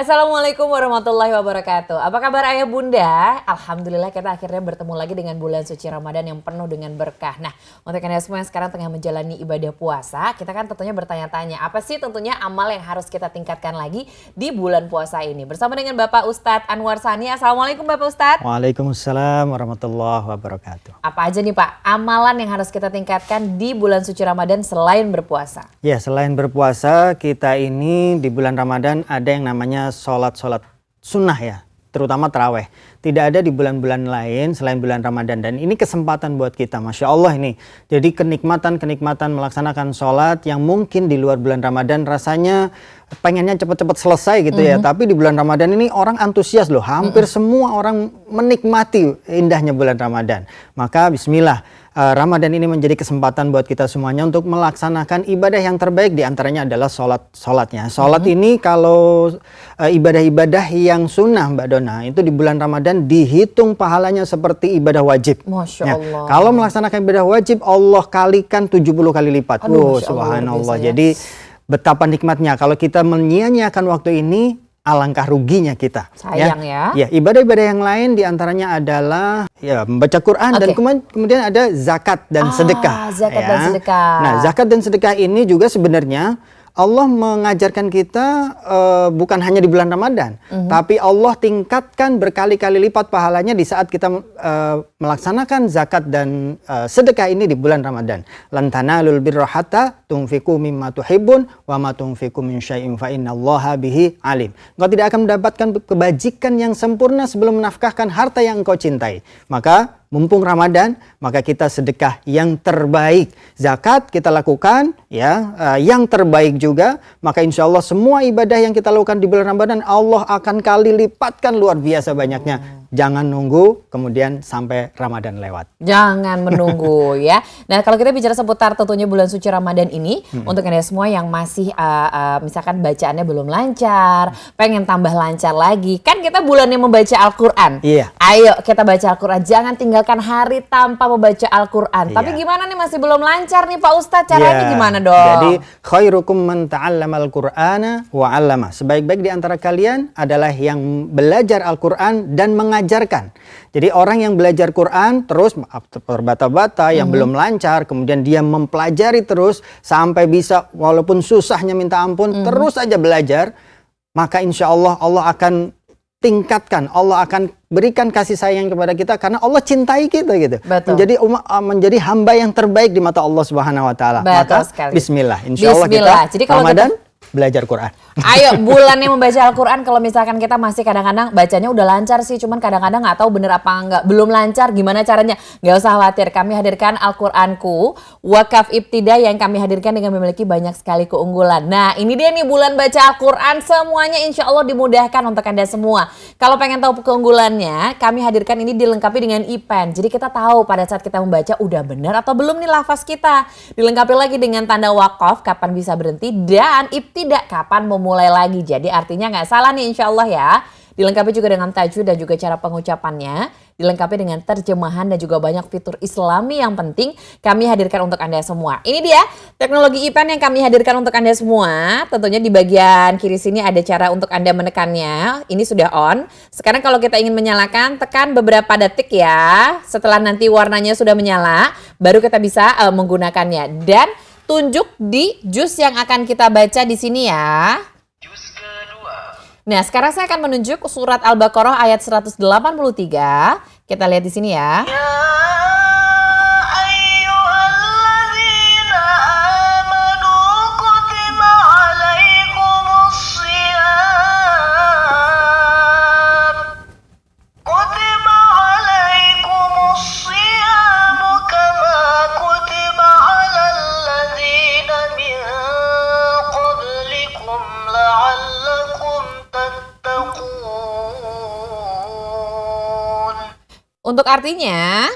Assalamualaikum warahmatullahi wabarakatuh. Apa kabar ayah bunda? Alhamdulillah kita akhirnya bertemu lagi dengan bulan suci Ramadan yang penuh dengan berkah. Nah, untuk anda semua yang sekarang tengah menjalani ibadah puasa, kita kan tentunya bertanya-tanya apa sih tentunya amal yang harus kita tingkatkan lagi di bulan puasa ini. Bersama dengan Bapak Ustadz Anwar Sani. Assalamualaikum Bapak Ustadz. Waalaikumsalam warahmatullahi wabarakatuh. Apa aja nih Pak amalan yang harus kita tingkatkan di bulan suci Ramadan selain berpuasa? Ya, selain berpuasa, kita ini di bulan Ramadan ada yang namanya sholat sunnah ya, terutama taraweh. Tidak ada di bulan-bulan lain selain bulan Ramadan, dan ini kesempatan buat kita, Masya Allah ini. Jadi kenikmatan melaksanakan sholat yang mungkin di luar bulan Ramadan rasanya pengennya cepat-cepat selesai gitu ya. Tapi di bulan Ramadan ini orang antusias loh, hampir semua orang menikmati indahnya bulan Ramadan. Maka bismillah. Ramadan ini menjadi kesempatan buat kita semuanya untuk melaksanakan ibadah yang terbaik, diantaranya adalah sholatnya. Sholat ini kalau ibadah-ibadah yang sunnah Mbak Dona, itu di bulan Ramadan dihitung pahalanya seperti ibadah wajib. Masya Allah. Kalau melaksanakan ibadah wajib, Allah kalikan 70 kali lipat. Aduh, subhanallah. Ya. Jadi betapa nikmatnya kalau kita menyia-nyiakan waktu ini, alangkah ruginya kita. Sayang ya. Ya, ibadah-ibadah yang lain diantaranya adalah ya membaca Quran dan kemudian ada zakat dan sedekah. Zakat dan sedekah. Nah, zakat dan sedekah ini juga sebenarnya Allah mengajarkan kita bukan hanya di bulan Ramadan, tapi Allah tingkatkan berkali-kali lipat pahalanya di saat kita melaksanakan zakat dan sedekah ini di bulan Ramadan. Lan tanalul birra hatta tunfiqu mimma tuhibbun wa ma tunfiqu min syai'in fa innallaha bihi alim. Engkau tidak akan mendapatkan kebajikan yang sempurna sebelum menafkahkan harta yang engkau cintai. Maka mumpung Ramadan, maka kita sedekah yang terbaik. Zakat kita lakukan ya, yang terbaik juga. Maka insya Allah semua ibadah yang kita lakukan di bulan Ramadan, Allah akan kali lipatkan luar biasa banyaknya. Jangan nunggu kemudian sampai Ramadan lewat. Jangan menunggu ya. Nah, kalau kita bicara seputar tentunya bulan suci Ramadan ini, untuk Anda semua yang masih misalkan bacaannya belum lancar, pengen tambah lancar lagi. Kan kita bulannya membaca Al-Quran. Iya. Ayo kita baca Al-Quran. Jangan tinggalkan hari tanpa membaca Al-Quran. Iya. Tapi gimana nih, masih belum lancar nih Pak Ustadz, caranya gimana dong? Jadi khairukum man ta'allamal Qur'ana wa 'allama. Sebaik-baik di antara kalian adalah yang belajar Al-Quran dan mengajarkan. Jadi orang yang belajar Quran terus terbata-bata, yang belum lancar, kemudian dia mempelajari terus sampai bisa walaupun susahnya minta ampun, terus aja belajar, maka insya Allah Allah akan tingkatkan, Allah akan berikan kasih sayang kepada kita karena Allah cintai kita gitu. Betul. Menjadi hamba yang terbaik di mata Allah Subhanahu wa taala. Maka sekali. bismillah, insya Allah kita Jadi kalau Ramadan belajar Quran. Ayo bulannya membaca Al-Quran. Kalau misalkan kita masih kadang-kadang bacanya udah lancar sih, cuman kadang-kadang nggak tahu bener apa enggak, belum lancar, gimana caranya? Nggak usah khawatir, kami hadirkan Al-Quranku Wakaf Ibtida yang kami hadirkan dengan memiliki banyak sekali keunggulan. Nah, ini dia nih bulan baca Al-Quran, semuanya insya Allah dimudahkan untuk Anda semua. Kalau pengen tahu keunggulannya, kami hadirkan ini dilengkapi dengan e-pen. Jadi kita tahu pada saat kita membaca udah bener atau belum nih lafaz kita. Dilengkapi lagi dengan tanda wakaf, kapan bisa berhenti, dan tidak kapan memulai lagi. Jadi artinya nggak salah nih insya Allah ya. Dilengkapi juga dengan tajwid dan juga cara pengucapannya. Dilengkapi dengan terjemahan dan juga banyak fitur Islami yang penting kami hadirkan untuk Anda semua. Ini dia teknologi e-pen yang kami hadirkan untuk Anda semua. Tentunya di bagian kiri sini ada cara untuk Anda menekannya. Ini sudah on. Sekarang kalau kita ingin menyalakan, tekan beberapa detik ya. Setelah nanti warnanya sudah menyala, baru kita bisa menggunakannya. Dan tunjuk di juz yang akan kita baca di sini ya. Juz kedua. Nah, sekarang saya akan menunjuk surat Al-Baqarah ayat 183. Kita lihat di sini ya. Ya ayyuhalladzina amanu kutiba alaikumus shiyam. Kutiba alaikumus shiyam kama kutiba alal ladzina min qablikum la'allakum tattaqun. Untuk artinya,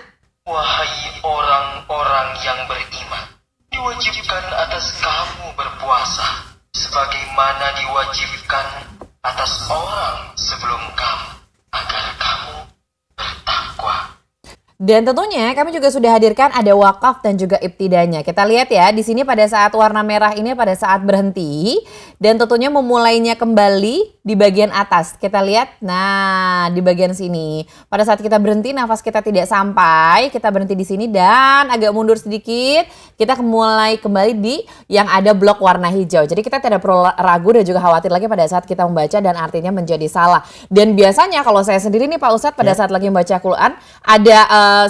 Wahai orang-orang yang beriman, diwajibkan atas kamu berpuasa, sebagaimana diwajibkan atas orang sebelum kamu, agar kamu bertakwa. Dan tentunya kami juga sudah hadirkan ada wakaf dan juga ibtidanya. Kita lihat ya, di sini pada saat warna merah ini pada saat berhenti dan tentunya memulainya kembali di bagian atas. Kita lihat, nah di bagian sini. Pada saat kita berhenti, nafas kita tidak sampai, kita berhenti di sini dan agak mundur sedikit, kita mulai kembali di yang ada blok warna hijau. Jadi kita tidak perlu ragu dan juga khawatir lagi pada saat kita membaca dan artinya menjadi salah. Dan biasanya kalau saya sendiri nih Pak Ustadz pada saat lagi membaca Quran ada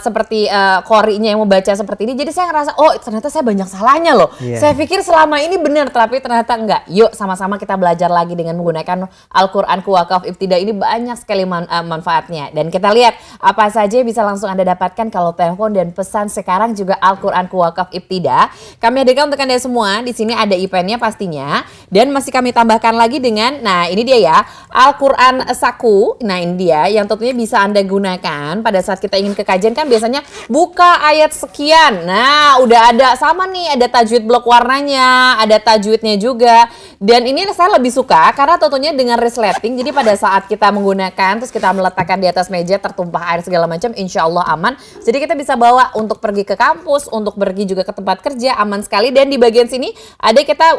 seperti qori'nya yang membaca seperti ini, jadi saya ngerasa oh ternyata saya banyak salahnya loh. Saya pikir selama ini benar tapi ternyata enggak. Yuk sama-sama kita belajar lagi dengan menggunakan Al-Quran Wakaf Ibtida ini, banyak sekali manfaatnya. Dan kita lihat apa saja bisa langsung Anda dapatkan kalau telepon dan pesan sekarang juga Al-Quran Wakaf Ibtida. Kami hadirkan untuk Anda semua. Di sini ada e-pennya pastinya dan masih kami tambahkan lagi dengan, nah ini dia ya, Al-Quran Saku. Nah ini dia yang tentunya bisa Anda gunakan pada saat kita ingin ke kajian kan biasanya buka ayat sekian. Nah, udah ada sama nih, ada tajwid blok warnanya, ada tajwidnya juga. Dan ini saya lebih suka karena tentunya dengan resleting. Jadi pada saat kita menggunakan terus kita meletakkan di atas meja tertumpah air segala macam, insya Allah aman. Jadi kita bisa bawa untuk pergi ke kampus, untuk pergi juga ke tempat kerja, aman sekali. Dan di bagian sini ada kita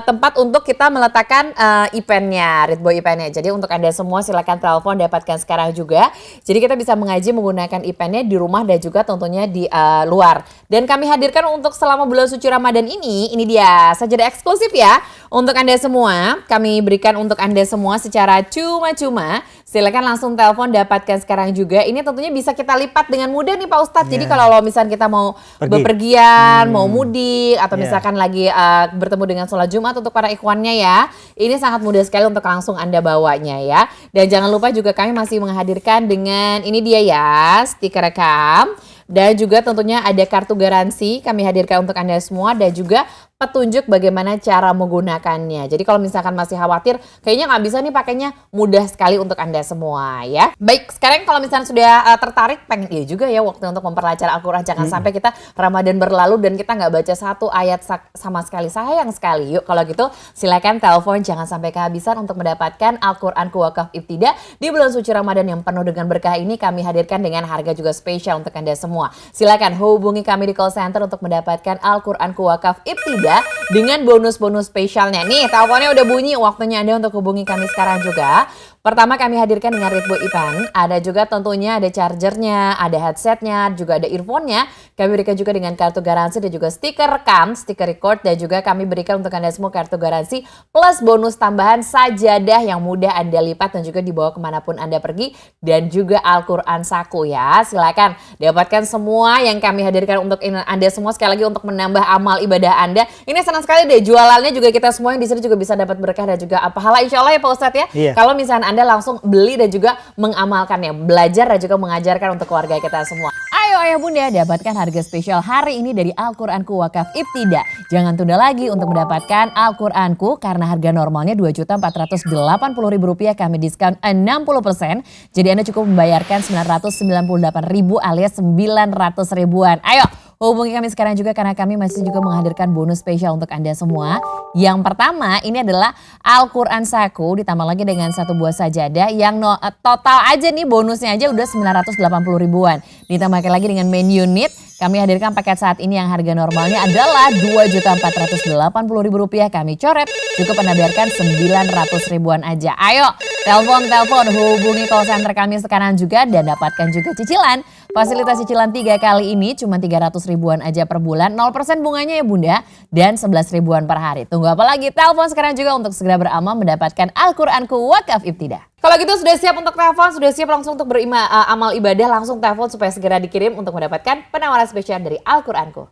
tempat untuk kita meletakkan e-pennya, Ridboy e-pennya. Jadi untuk Anda semua silakan telepon dapatkan sekarang juga. Jadi kita bisa mengaji menggunakan e-pennya di rumah dan juga tentunya di luar. Dan kami hadirkan untuk selama bulan suci Ramadan ini dia sajadah eksklusif ya untuk Anda semua. Kami berikan untuk Anda semua secara cuma-cuma. Silakan langsung telepon dapatkan sekarang juga. Ini tentunya bisa kita lipat dengan mudah nih Pak Ustadz. Jadi kalau misalnya kita mau bepergian, mau mudik atau misalkan lagi bertemu dengan sholat Jumat untuk para ikhwannya ya. Ini sangat mudah sekali untuk langsung Anda bawanya ya. Dan jangan lupa juga kami masih menghadirkan dengan ini dia ya, stiker rekam. Dan juga tentunya ada kartu garansi kami hadirkan untuk Anda semua dan juga petunjuk bagaimana cara menggunakannya. Jadi kalau misalkan masih khawatir, kayaknya nggak bisa nih pakainya, mudah sekali untuk Anda semua ya. Baik, sekarang kalau misalnya sudah tertarik, pengen iya juga ya waktu untuk memperlancar Al-Quran. Jangan sampai kita Ramadan berlalu dan kita nggak baca satu ayat sama sekali. Sayang sekali. Yuk kalau gitu silakan telepon, jangan sampai kehabisan untuk mendapatkan Al-Quran Wakaf Ibtida di bulan suci Ramadan yang penuh dengan berkah ini. Kami hadirkan dengan harga juga spesial untuk Anda semua. Silakan hubungi kami di call center untuk mendapatkan Al-Quran Wakaf Ibtida dengan bonus-bonus spesialnya. Nih, teleponnya udah bunyi, waktunya Anda untuk hubungi kami sekarang juga. Pertama kami hadirkan dengan Ridboy e-pen, ada juga tentunya ada chargernya, ada headsetnya, juga ada earphone-nya. Kami berikan juga dengan kartu garansi dan juga stiker rekam, stiker record, dan juga kami berikan untuk Anda semua kartu garansi plus bonus tambahan sajadah yang mudah Anda lipat dan juga dibawa kemanapun Anda pergi, dan juga Al-Quran Saku ya. Silakan dapatkan semua yang kami hadirkan untuk Anda semua, sekali lagi untuk menambah amal ibadah Anda. Ini senang sekali deh, jualannya juga kita semua yang di sini juga bisa dapat berkah dan juga pahala insya Allah ya Pak Ustadz ya. Kalau misalnya Anda langsung beli dan juga mengamalkannya, belajar dan juga mengajarkan untuk keluarga kita semua. Ayo ayah bunda, dapatkan harga spesial hari ini dari Al-Quranku Wakaf Ibtida. Jangan tunda lagi untuk mendapatkan Al-Quranku karena harga normalnya Rp2.480.000, kami diskon 60%. Jadi Anda cukup membayarkan Rp998.000 alias 900 ribuan. Ayo hubungi kami sekarang juga karena kami masih juga menghadirkan bonus spesial untuk Anda semua. Yang pertama ini adalah Al-Quran Saku ditambah lagi dengan satu buah sajadah yang total aja nih bonusnya aja udah 980 ribuan. Ditambahkan lagi dengan main unit, kami hadirkan paket saat ini yang harga normalnya adalah Rp2.480.000, kami coret cukup Anda bayarkan 900 ribuan aja. Ayo telepon hubungi call center kami sekarang juga dan dapatkan juga cicilan. Fasilitas cicilan 3 kali ini cuma 300 ribuan aja per bulan, 0% bunganya ya bunda, dan 11 ribuan per hari. Tunggu apa lagi? Telepon sekarang juga untuk segera beramal mendapatkan Al-Quranku Wakaf Ibtida. Kalau gitu sudah siap untuk telepon, sudah siap langsung untuk beramal ibadah, langsung telepon supaya segera dikirim untuk mendapatkan penawaran spesial dari Al-Quranku.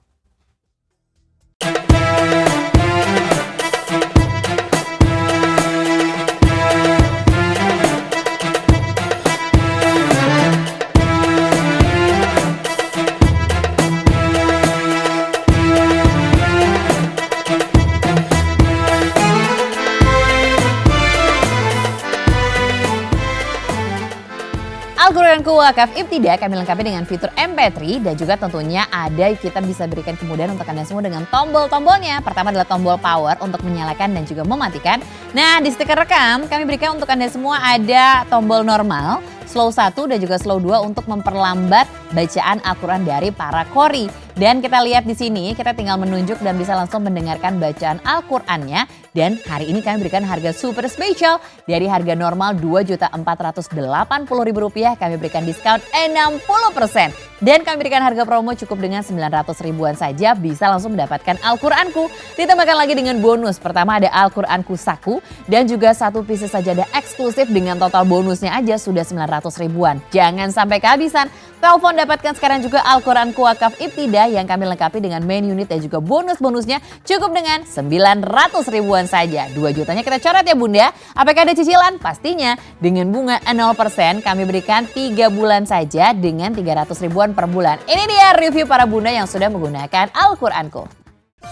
Al-Quranku Wakaf Ibtida kami lengkapi dengan fitur MP3 dan juga tentunya ada kita bisa berikan kemudahan untuk Anda semua dengan tombol-tombolnya. Pertama adalah tombol power untuk menyalakan dan juga mematikan. Nah di stiker rekam kami berikan untuk Anda semua ada tombol normal, slow 1 dan juga slow 2 untuk memperlambat bacaan Al-Quran dari para qori. Dan kita lihat di sini, kita tinggal menunjuk dan bisa langsung mendengarkan bacaan Al-Qurannya. Dan hari ini kami berikan harga super spesial. Dari harga normal Rp2.480.000, kami berikan diskon 60%. Dan kami berikan harga promo cukup dengan 900 ribuan saja bisa langsung mendapatkan Al-Quranku. Ditambahkan lagi dengan bonus. Pertama ada Al-Quranku Saku dan juga satu pieces sajadah eksklusif dengan total bonusnya aja sudah 900 ribuan. Jangan sampai kehabisan. Telepon dapatkan sekarang juga Al-Quranku Wakaf Ibtidah yang kami lengkapi dengan main unit dan juga bonus-bonusnya cukup dengan 900 ribuan saja. 2 jutanya kita coret ya Bunda. Apakah ada cicilan? Pastinya dengan bunga 0% kami berikan 3 bulan saja dengan 300 ribuan per bulan. Ini dia review para bunda yang sudah menggunakan Al-Quranku.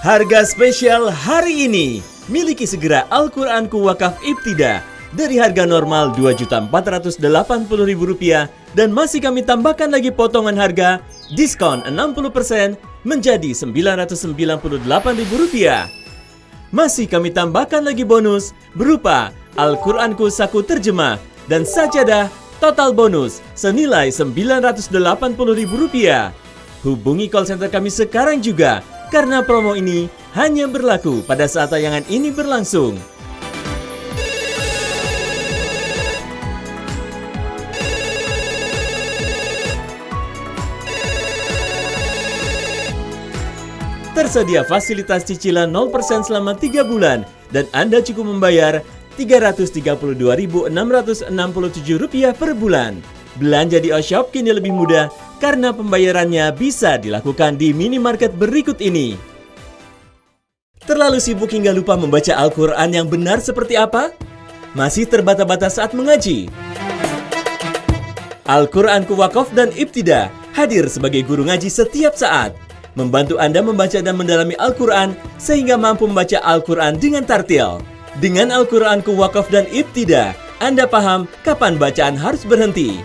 Harga spesial hari ini. Miliki segera Al-Quranku Wakaf Ibtidah dari harga normal Rp2.480.000 dan masih kami tambahkan lagi potongan harga diskon 60% menjadi Rp998.000. Masih kami tambahkan lagi bonus berupa Al-Quranku Saku Terjemah dan sajadah total bonus senilai Rp980.000. Hubungi call center kami sekarang juga karena promo ini hanya berlaku pada saat tayangan ini berlangsung. Tersedia fasilitas cicilan 0% selama 3 bulan dan Anda cukup membayar Rp332.667 per bulan. Belanja di Oshop kini lebih mudah karena pembayarannya bisa dilakukan di minimarket berikut ini. Terlalu sibuk hingga lupa membaca Al-Quran yang benar seperti apa? Masih terbata-bata saat mengaji? Al-Quranku Wakaf dan Ibtidah hadir sebagai guru ngaji setiap saat. Membantu Anda membaca dan mendalami Al-Quran sehingga mampu membaca Al-Quran dengan tartil. Dengan Al-Quranku Wakaf dan Ibtidah, Anda paham kapan bacaan harus berhenti.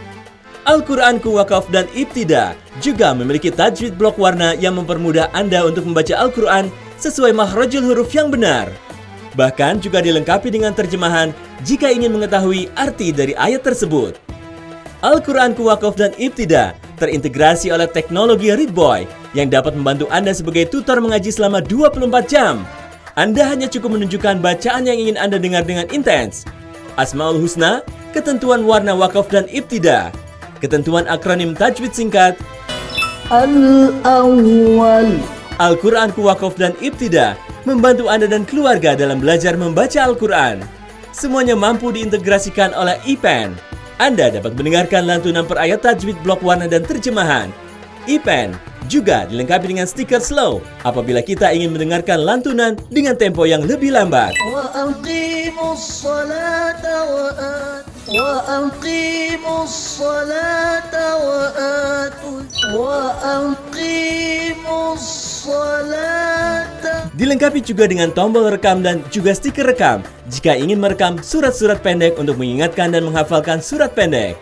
Al-Quranku Wakaf dan Ibtidah juga memiliki tajwid blok warna yang mempermudah Anda untuk membaca Al-Quran sesuai makhrajul huruf yang benar. Bahkan juga dilengkapi dengan terjemahan jika ingin mengetahui arti dari ayat tersebut. Al-Quranku Wakaf dan Ibtidah terintegrasi oleh teknologi Read Boy yang dapat membantu Anda sebagai tutor mengaji selama 24 jam. Anda hanya cukup menunjukkan bacaan yang ingin Anda dengar dengan intens. Asmaul Husna, ketentuan warna wakaf dan ibtidah, ketentuan akronim tajwid singkat, Al-Awwal. Al-Quranku Wakaf dan Ibtidah membantu Anda dan keluarga dalam belajar membaca Al-Quran. Semuanya mampu diintegrasikan oleh ePen. Anda dapat mendengarkan lantunan per ayat tajwid blok warna dan terjemahan. ePen juga dilengkapi dengan stiker slow apabila kita ingin mendengarkan lantunan dengan tempo yang lebih lambat. Dilengkapi juga dengan tombol rekam dan juga stiker rekam jika ingin merekam surat-surat pendek untuk mengingatkan dan menghafalkan surat pendek.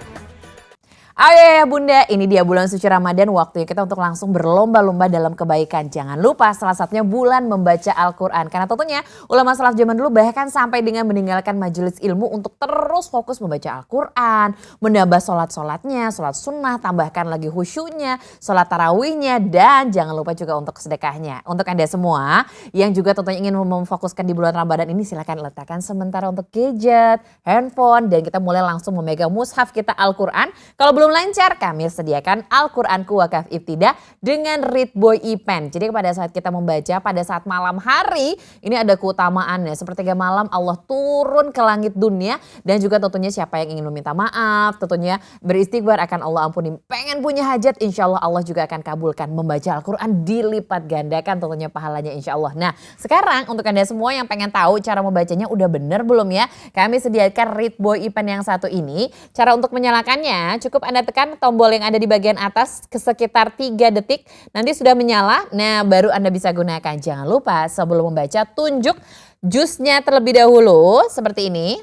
Ayo ya Bunda, ini dia bulan suci Ramadan, waktunya kita untuk langsung berlomba-lomba dalam kebaikan. Jangan lupa salah satunya bulan membaca Al-Quran. Karena tentunya ulama salaf zaman dulu bahkan sampai dengan meninggalkan majelis ilmu untuk terus fokus membaca Al-Quran. Menambah sholat-sholatnya, sholat sunnah, tambahkan lagi khusyuknya, sholat tarawihnya, dan jangan lupa juga untuk sedekahnya. Untuk Anda semua yang juga tentunya ingin memfokuskan di bulan Ramadan ini, silakan letakkan sementara untuk gadget, handphone, dan kita mulai langsung memegang mushaf kita Al-Quran. Kalau belum lancar, kami sediakan Al-Quranku Wakaf Ibtidah dengan Read Boy ePen. Jadi pada saat kita membaca pada saat malam hari, ini ada keutamaannya. Sepertiga malam Allah turun ke langit dunia dan juga tentunya siapa yang ingin meminta maaf, tentunya beristighfar akan Allah ampuni. Pengen punya hajat, insya Allah Allah juga akan kabulkan. Membaca Al-Quran dilipat gandakan tentunya pahalanya insya Allah. Nah sekarang untuk Anda semua yang pengen tahu cara membacanya udah bener belum ya? Kami sediakan Read Boy ePen yang satu ini. Cara untuk menyalakannya cukup Anda tekan tombol yang ada di bagian atas ke sekitar 3 detik. Nanti sudah menyala, nah baru Anda bisa gunakan. Jangan lupa sebelum membaca tunjuk jusnya terlebih dahulu seperti ini.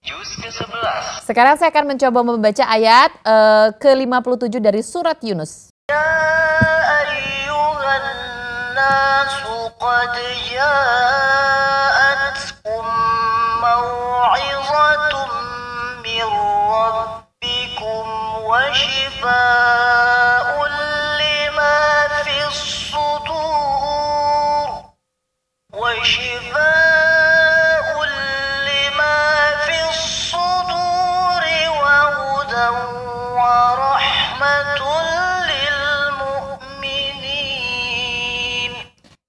Juz ke-11. Sekarang saya akan mencoba membaca ayat ke-57 dari surat Yunus. Ya ayyuhan nasu qad ja'atkum maw'izatun min rabbikum wa shifaa'un وشفاء لما في الصدور وهدى ورحمة للمؤمنين.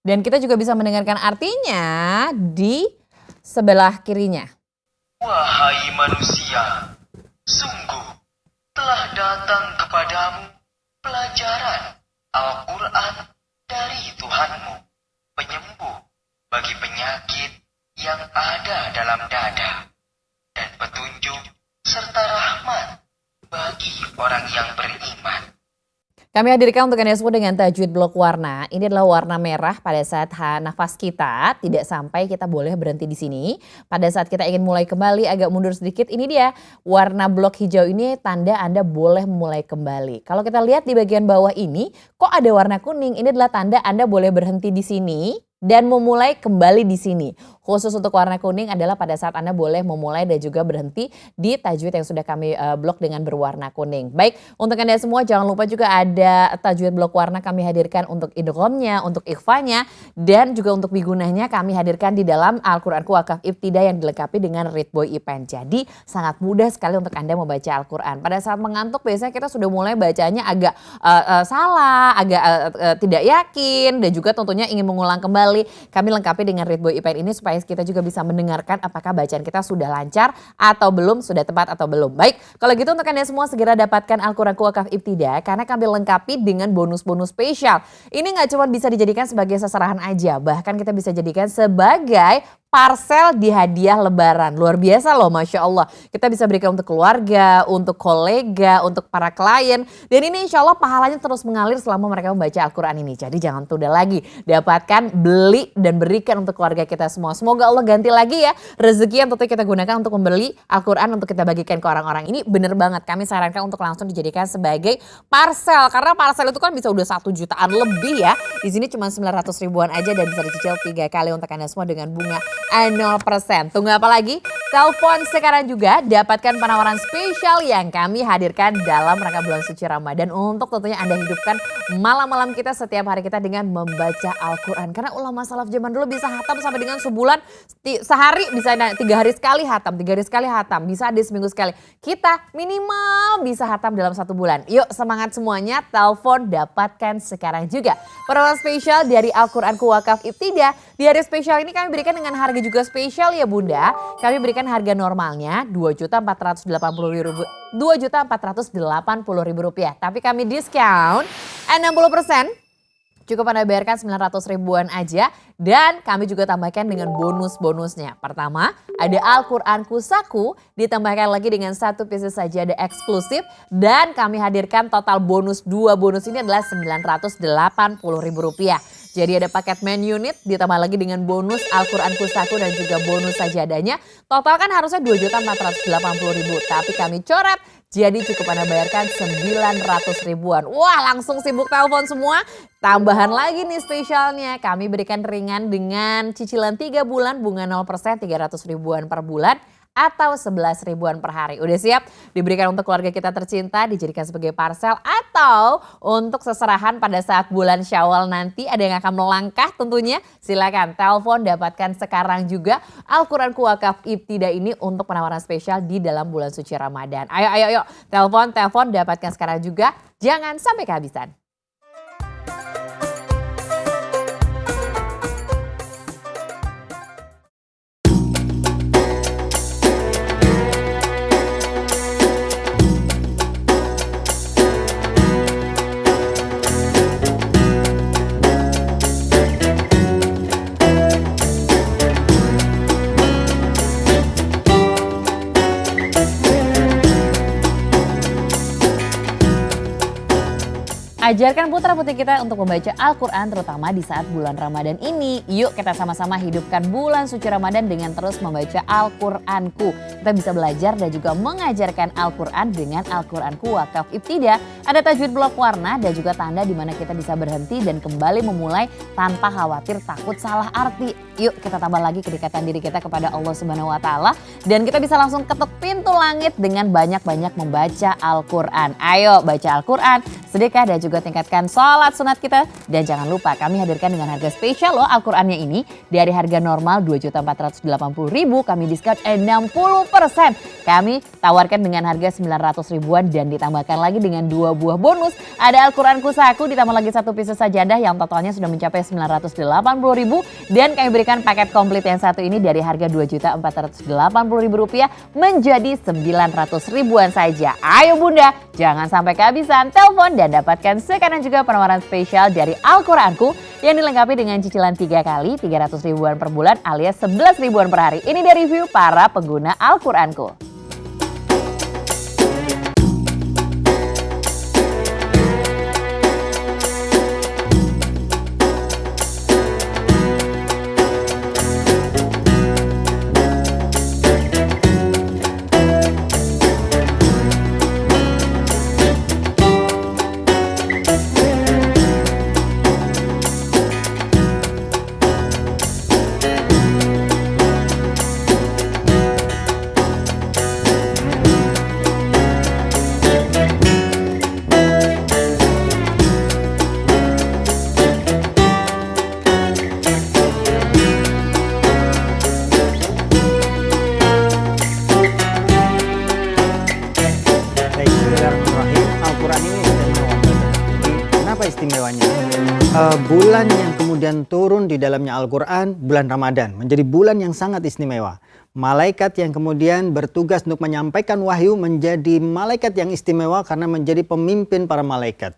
Dan kita juga bisa mendengarkan artinya di sebelah kirinya. Wahai manusia, sungguh telah datang kepadamu pelajaran Al-Quran dari Tuhanmu, penyembuh bagi penyakit yang ada dalam dada, dan petunjuk serta rahmat bagi orang yang beriman. Kami hadirkan untuk Anda semua dengan tajwid blok warna. Ini adalah warna merah pada saat nafas kita. Tidak sampai kita boleh berhenti di sini. Pada saat kita ingin mulai kembali agak mundur sedikit. Ini dia warna blok hijau ini tanda Anda boleh mulai kembali. Kalau kita lihat di bagian bawah ini kok ada warna kuning. Ini adalah tanda Anda boleh berhenti di sini dan memulai kembali di sini. Khusus untuk warna kuning adalah pada saat Anda boleh memulai dan juga berhenti di tajwid yang sudah kami blok dengan berwarna kuning. Baik, untuk Anda semua jangan lupa juga ada tajwid blok warna kami hadirkan untuk idghamnya, untuk ikhfanya, dan juga untuk bigunahnya kami hadirkan di dalam Al-Quranku Wakaf Ibtida yang dilengkapi dengan Read Boy E-Pen. Jadi sangat mudah sekali untuk Anda membaca Al-Quran. Pada saat mengantuk biasanya kita sudah mulai bacanya agak salah, agak tidak yakin, dan juga tentunya ingin mengulang kembali. Kami lengkapi dengan Read Boy E-Pen ini supaya kita juga bisa mendengarkan apakah bacaan kita sudah lancar atau belum, sudah tepat atau belum. Baik, kalau gitu untuk Anda semua segera dapatkan Al-Quranku Wakaf Ibtida karena kami lengkapi dengan bonus-bonus spesial. Ini nggak cuma bisa dijadikan sebagai seserahan aja, bahkan kita bisa jadikan sebagai parsel di hadiah lebaran. Luar biasa loh, Masya Allah. Kita bisa berikan untuk keluarga, untuk kolega, untuk para klien. Dan ini insya Allah pahalanya terus mengalir selama mereka membaca Al-Quran ini. Jadi jangan tunda lagi. Dapatkan, beli, dan berikan untuk keluarga kita semua. Semoga Allah ganti lagi ya rezeki yang tentu kita gunakan untuk membeli Al-Quran untuk kita bagikan ke orang-orang. Ini bener banget. Kami sarankan untuk langsung dijadikan sebagai parsel. Karena parsel itu kan bisa udah 1 jutaan lebih ya. Di sini cuma 900 ribuan aja dan bisa dicicil 3 kali untuk Anda semua dengan bunga 0%. Tunggu apa lagi? Telepon sekarang juga, dapatkan penawaran spesial yang kami hadirkan dalam rangka bulan suci Ramadan untuk tentunya Anda hidupkan malam-malam kita setiap hari kita dengan membaca Al-Quran. Karena ulama salaf zaman dulu bisa hatam sampai dengan sebulan, sehari bisa 3 hari sekali hatam, 3 hari sekali hatam, bisa ada seminggu sekali. Kita minimal bisa hatam dalam 1 bulan. Yuk semangat semuanya, telepon dapatkan sekarang juga. Penawaran spesial dari Al-Quranku Wakaf Ibtida. Di hari spesial ini kami berikan dengan harga juga spesial ya Bunda. Kami berikan harga normalnya Rp2.480.000. Tapi kami diskon 60%. Cukup Anda bayarkan 900 ribuan aja dan kami juga tambahkan dengan bonus-bonusnya. Pertama, ada Al-Quranku Saku ditambahkan lagi dengan 1 pieces saja ada eksklusif dan kami hadirkan total bonus 2 bonus ini adalah Rp980.000. Jadi ada paket main unit ditambah lagi dengan bonus Al-Quranku Saku dan juga bonus sajadahnya. Total kan harusnya Rp2.480.000 tapi kami coret. Jadi cukup Anda bayarkan 900 ribuan. Wah langsung sibuk telepon semua. Tambahan lagi nih spesialnya. Kami berikan ringan dengan cicilan 3 bulan bunga 0% 300 ribuan per bulan. Atau 11 ribuan per hari. Udah siap diberikan untuk keluarga kita tercinta, dijadikan sebagai parsel atau untuk seserahan pada saat bulan Syawal nanti ada yang akan melangkah tentunya. Silakan telepon dapatkan sekarang juga Al-Quranku Wakaf Ibtida ini untuk penawaran spesial di dalam bulan suci Ramadan. Ayo telepon dapatkan sekarang juga. Jangan sampai kehabisan. Ajarkan putra-putri kita untuk membaca Al-Quran terutama di saat bulan Ramadan ini. Yuk kita sama-sama hidupkan bulan suci Ramadan dengan terus membaca Al-Quranku. Kita bisa belajar dan juga mengajarkan Al-Quran dengan Al-Quranku Wakaf Ibtida. Ada tajwid blok warna dan juga tanda di mana kita bisa berhenti dan kembali memulai tanpa khawatir takut salah arti. Yuk kita tambah lagi kedekatan diri kita kepada Allah Subhanahu wa Ta'ala. Dan kita bisa langsung ketuk pintu langit dengan banyak-banyak membaca Al-Quran. Ayo baca Al-Quran sedekah dan juga tingkatkan sholat sunat kita. Dan jangan lupa kami hadirkan dengan harga spesial loh Al-Qur'annya ini. Dari harga normal Rp2.480.000 kami diskon 60%. Kami tawarkan dengan harga 900 ribuan dan ditambahkan lagi dengan 2 buah bonus. Ada Al-Qur'an Kusaku ditambah lagi 1 piece sajadah yang totalnya sudah mencapai 980.000 dan kami berikan paket komplit yang satu ini dari harga Rp2.480.000 menjadi 900 ribuan saja. Ayo Bunda, jangan sampai kehabisan. Telepon dan dapatkan sekarang juga penawaran spesial dari Al-Qur'anku yang dilengkapi dengan cicilan 3 kali 300 ribuan per bulan alias 11 ribuan per hari. Ini dari review para pengguna Al-Qur'anku. Al-Quran ini istimewa. Jadi, kenapa istimewanya? Bulan yang kemudian turun di dalamnya Al-Quran, bulan Ramadan, menjadi bulan yang sangat istimewa. Malaikat yang kemudian bertugas untuk menyampaikan wahyu menjadi malaikat yang istimewa karena menjadi pemimpin para malaikat.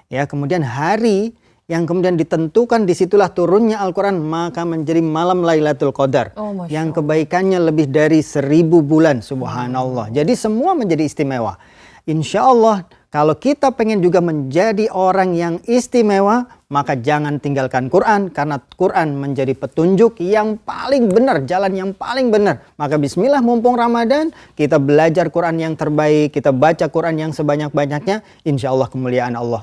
Ya, kemudian hari yang kemudian ditentukan disitulah turunnya Al-Quran, maka menjadi malam Lailatul Qadar. Yang kebaikannya lebih dari 1000 bulan, subhanallah. Jadi semua menjadi istimewa. Insya Allah kalau kita pengen juga menjadi orang yang istimewa, maka jangan tinggalkan Quran. Karena Quran menjadi petunjuk yang paling benar, jalan yang paling benar. Maka bismillah mumpung Ramadan, kita belajar Quran yang terbaik, kita baca Quran yang sebanyak-banyaknya. Insya Allah kemuliaan Allah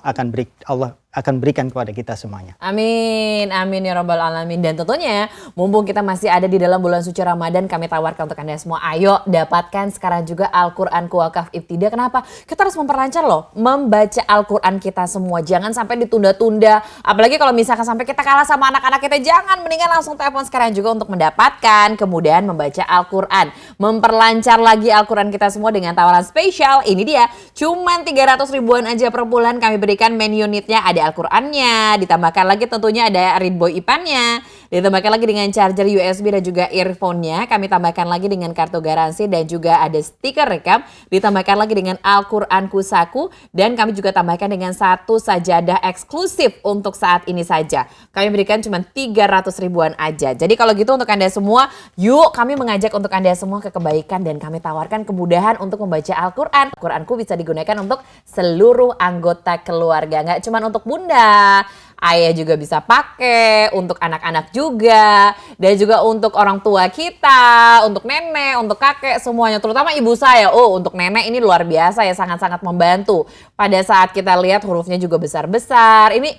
akan berikan kepada kita semuanya. Amin, amin ya Rabbal Alamin. Dan tentunya mumpung kita masih ada di dalam bulan suci Ramadan, kami tawarkan untuk Anda semua, ayo dapatkan sekarang juga Al-Qur'anku Wakaf Ibtidah. Kenapa? Kita harus memperlancar loh membaca Al-Qur'an kita semua. Jangan sampai ditunda-tunda. Apalagi kalau misalkan sampai kita kalah sama anak-anak kita, jangan, mendingan langsung telepon sekarang juga untuk mendapatkan kemudahan membaca Al-Qur'an. Memperlancar lagi Al-Qur'an kita semua dengan tawaran spesial. Ini dia, cuman 300 ribuan aja per bulan kami berikan main unitnya, ada Al-Qur'annya, ditambahkan lagi tentunya ada Readboy IPAN-nya, ditambahkan lagi dengan charger USB dan juga earphone-nya, kami tambahkan lagi dengan kartu garansi dan juga ada stiker rekam, ditambahkan lagi dengan Al-Qur'an Kusaku, dan kami juga tambahkan dengan 1 sajadah eksklusif untuk saat ini saja. Kami berikan cuma 300 ribuan aja. Jadi kalau gitu untuk Anda semua, yuk kami mengajak untuk Anda semua ke kebaikan dan kami tawarkan kemudahan untuk membaca Al-Qur'an. Al-Qur'anku bisa digunakan untuk seluruh anggota keluarga, nggak cuma untuk Bunda, ayah juga bisa pakai, untuk anak-anak juga, dan juga untuk orang tua kita, untuk nenek, untuk kakek, semuanya. Terutama ibu saya, untuk nenek ini luar biasa ya, sangat-sangat membantu. Pada saat kita lihat hurufnya juga besar-besar, ini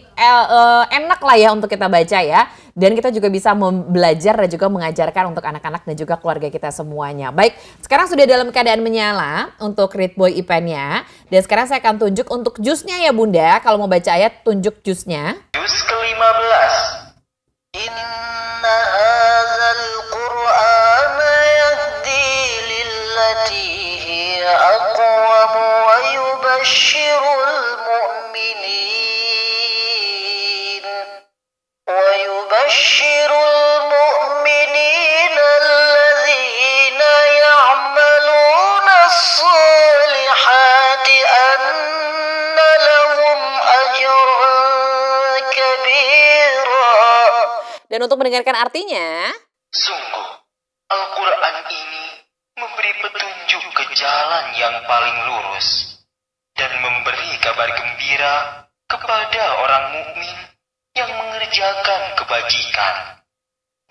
enak lah ya untuk kita baca ya. Dan kita juga bisa belajar dan juga mengajarkan untuk anak-anak dan juga keluarga kita semuanya. Baik, sekarang sudah dalam keadaan menyala untuk Readboy IPAN-nya. Dan sekarang saya akan tunjuk untuk jusnya ya Bunda. Kalau mau baca ayat, tunjuk jusnya. Juz ke-15. Inna hadzal Qur'ana yahdi lillati hiya aqwam wa yubashshirul mu'minin alladzina ya'maluna as-solihati anna lahum ajran kabira. Dan untuk mendengarkan artinya, Sungguh, Al-Quran ini memberi petunjuk ke jalan yang paling lurus dan memberi kabar gembira kepada orang mukmin yang mengerjakan kebajikan,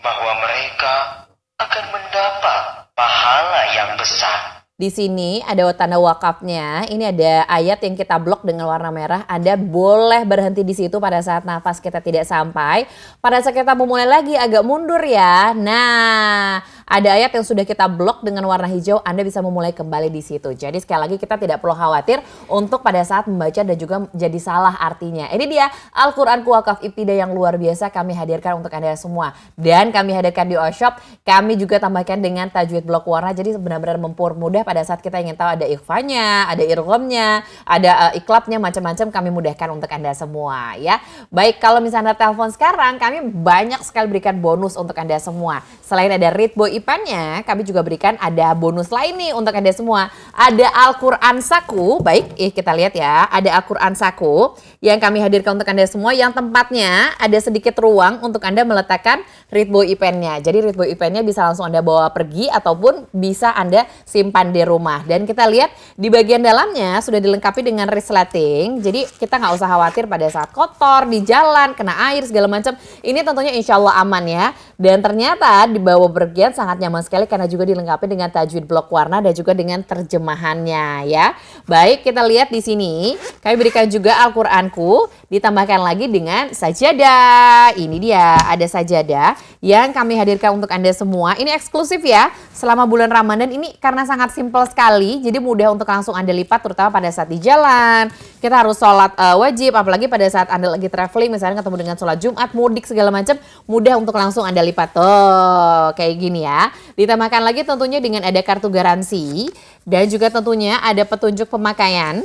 bahwa mereka akan mendapat pahala yang besar. di sini ada tanda wakafnya. Ini ada ayat yang kita blok dengan warna merah. Anda boleh berhenti di situ pada saat nafas kita tidak sampai. Pada saat kita memulai lagi agak mundur ya. Nah, ada ayat yang sudah kita blok dengan warna hijau, Anda bisa memulai kembali di situ. Jadi sekali lagi kita tidak perlu khawatir untuk pada saat membaca dan juga jadi salah artinya. Ini dia Al-Quranku Wakaf Ibtidah yang luar biasa kami hadirkan untuk Anda semua. Dan kami hadirkan di Oshop, kami juga tambahkan dengan tajwid blok warna. Jadi benar-benar mempermudah pada saat kita ingin tahu ada ikhfanya, ada irghamnya, ada iklabnya, macam-macam kami mudahkan untuk Anda semua ya. Baik, kalau misalnya telepon sekarang, kami banyak sekali berikan bonus untuk Anda semua. Selain ada Ritbo IPAN-nya, kami juga berikan ada bonus lain nih untuk Anda semua. Ada Al-Quran Saku, baik kita lihat ya, ada Al-Quran Saku yang kami hadirkan untuk Anda semua yang tempatnya ada sedikit ruang untuk Anda meletakkan Ritbo IPAN-nya. Jadi Ritbo IPAN-nya bisa langsung Anda bawa pergi ataupun bisa Anda simpan di rumah. Dan kita lihat di bagian dalamnya sudah dilengkapi dengan resleting, jadi kita nggak usah khawatir pada saat kotor, di jalan, kena air, segala macam. Ini tentunya insya Allah aman ya. Dan ternyata di bawah bergian sangat nyaman sekali karena juga dilengkapi dengan tajwid blok warna dan juga dengan terjemahannya ya. Baik, kita lihat di sini kami berikan juga Al-Quranku ditambahkan lagi dengan sajadah. Ini dia, ada sajadah yang kami hadirkan untuk Anda semua. Ini eksklusif ya selama bulan Ramadan ini karena sangat simpel sekali. Jadi mudah untuk langsung Anda lipat terutama pada saat di jalan. Kita harus sholat wajib apalagi pada saat Anda lagi traveling misalnya ketemu dengan sholat Jumat, mudik segala macam, mudah untuk langsung Anda lipat. Tuh, kayak gini ya. Ditambahkan lagi tentunya dengan ada kartu garansi dan juga tentunya ada petunjuk pemakaian.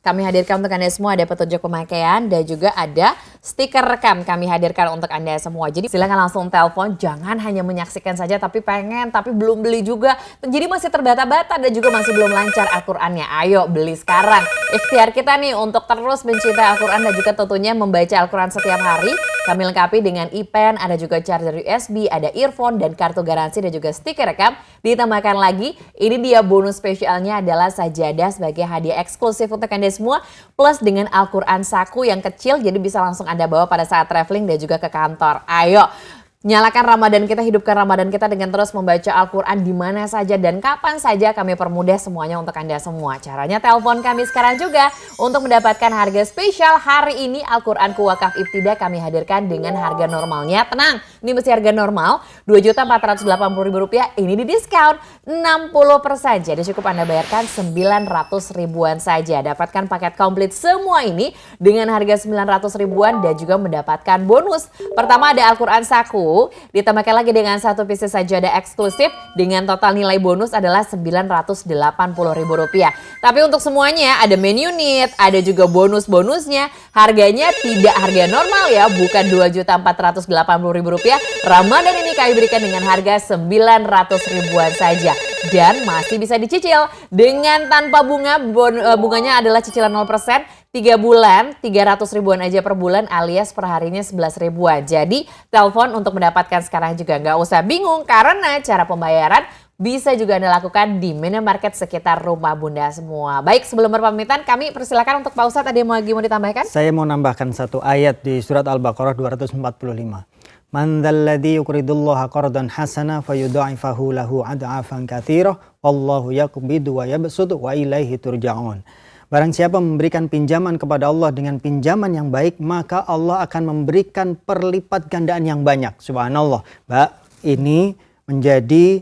Kami hadirkan untuk Anda semua ada petunjuk pemakaian dan juga ada stiker rekam kami hadirkan untuk Anda semua. Jadi silakan langsung telepon, jangan hanya menyaksikan saja tapi pengen tapi belum beli juga. Jadi masih terbata-bata dan juga masih belum lancar Al-Qur'annya. Ayo beli sekarang. Ikhtiar kita nih untuk terus mencintai Al-Qur'an dan juga tentunya membaca Al-Qur'an setiap hari. Kami lengkapi dengan e-pen, ada juga charger USB, ada earphone dan kartu garansi dan juga stiker rekam. Ditambahkan lagi, ini dia bonus spesialnya adalah sajadah sebagai hadiah eksklusif untuk Anda semua. Plus dengan Al-Quran Saku yang kecil jadi bisa langsung Anda bawa pada saat traveling dan juga ke kantor. Ayo! Nyalakan Ramadan kita, hidupkan Ramadan kita dengan terus membaca Al-Quran di mana saja dan kapan saja. Kami permudah semuanya untuk Anda semua. Caranya telepon kami sekarang juga untuk mendapatkan harga spesial hari ini. Al-Quranku Wakaf Ibtidah kami hadirkan dengan harga normalnya. Tenang, ini mesti harga normal Rp2.480.000. Ini di diskon 60%. Jadi cukup Anda bayarkan 900 ribuan saja. Dapatkan paket komplit semua ini dengan harga 900 ribuan dan juga mendapatkan bonus. Pertama ada Al-Quran Saku. Ditambahkan lagi dengan satu pieces sajadah eksklusif dengan total nilai bonus adalah Rp980.000. Tapi untuk semuanya ada menu unit, ada juga bonus-bonusnya. Harganya tidak harga normal ya, bukan Rp2.480.000. Ramadan ini kami berikan dengan harga 900 ribuan saja. Dan masih bisa dicicil dengan tanpa bunga. Bunganya adalah cicilan 0%. 3 bulan, 300 ribuan aja per bulan alias per harinya 11 ribuan. Jadi telepon untuk mendapatkan sekarang juga nggak usah bingung karena cara pembayaran bisa juga Anda lakukan di minimarket sekitar rumah Bunda semua. Baik, sebelum berpamitan kami persilakan untuk Pak Ustadz, ada yang mau ditambahkan? Saya mau nambahkan satu ayat di surat Al-Baqarah 245. Man dzalladzi yuqridullaha qardan hasana fayudha'ifahu lahu ad'afan katsirah wallahu yaqbidu wa yabsutu wa ilaihi turja'un. Barang siapa memberikan pinjaman kepada Allah dengan pinjaman yang baik, maka Allah akan memberikan perlipat gandaan yang banyak. Subhanallah. Mbak, ini menjadi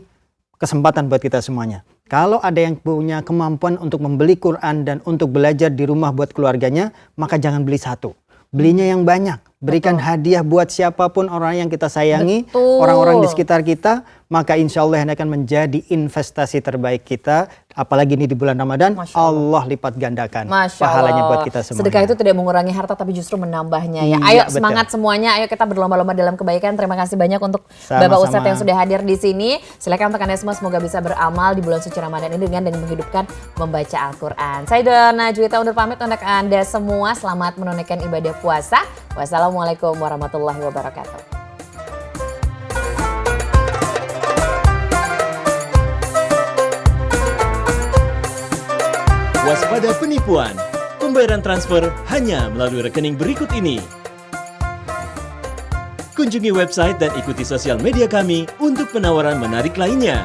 kesempatan buat kita semuanya. Kalau ada yang punya kemampuan untuk membeli Quran dan untuk belajar di rumah buat keluarganya, maka jangan beli satu. Belinya yang banyak. Berikan hadiah buat siapapun orang yang kita sayangi, orang-orang di sekitar kita, maka insya Allah ini akan menjadi investasi terbaik kita. Apalagi ini di bulan Ramadan, Allah lipat gandakan pahalanya buat kita semua. Sedekah itu tidak mengurangi harta tapi justru menambahnya ya. Ayo semangat semuanya, ayo kita berlomba-lomba dalam kebaikan. Terima kasih banyak untuk Bapak Ustadz yang sudah hadir di sini. Silakan untuk Anda semua semoga bisa beramal di bulan suci Ramadan ini dengan menghidupkan membaca Al-Quran. Saya Dona Juwita undur pamit untuk Anda semua. Selamat menunaikan ibadah puasa. Wassalamualaikum warahmatullahi wabarakatuh. Waspada penipuan. Pembayaran transfer hanya melalui rekening berikut ini. Kunjungi website dan ikuti sosial media kami untuk penawaran menarik lainnya.